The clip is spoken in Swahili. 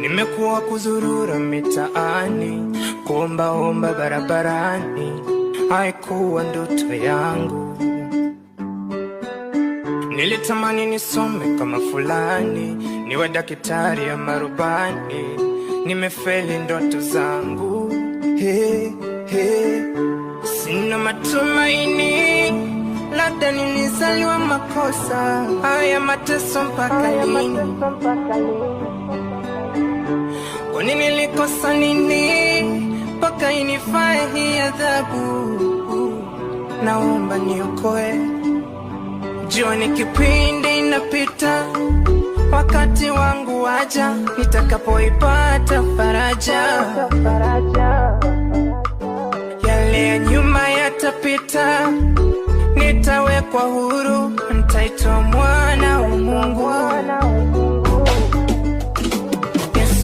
Nimekuwa kuzurura mitaani, kuomba barabarani, haikuwa ndoto yangu. Nilitamani nisome kama fulani, niwe daktari ya marubani, nimefeli ndoto zangu. Sina matumaini, labda nilizaliwa makosa, haya mateso mpaka lini? Kwani nilikosa nini mpaka inifae hii adhabu? Naomba niokoe. Jua ni kipindi inapita, wakati wangu waja, nitakapoipata faraja. Yale ya nyuma yatapita, nitawekwa huru, nitaitwa mwana wa Mungu.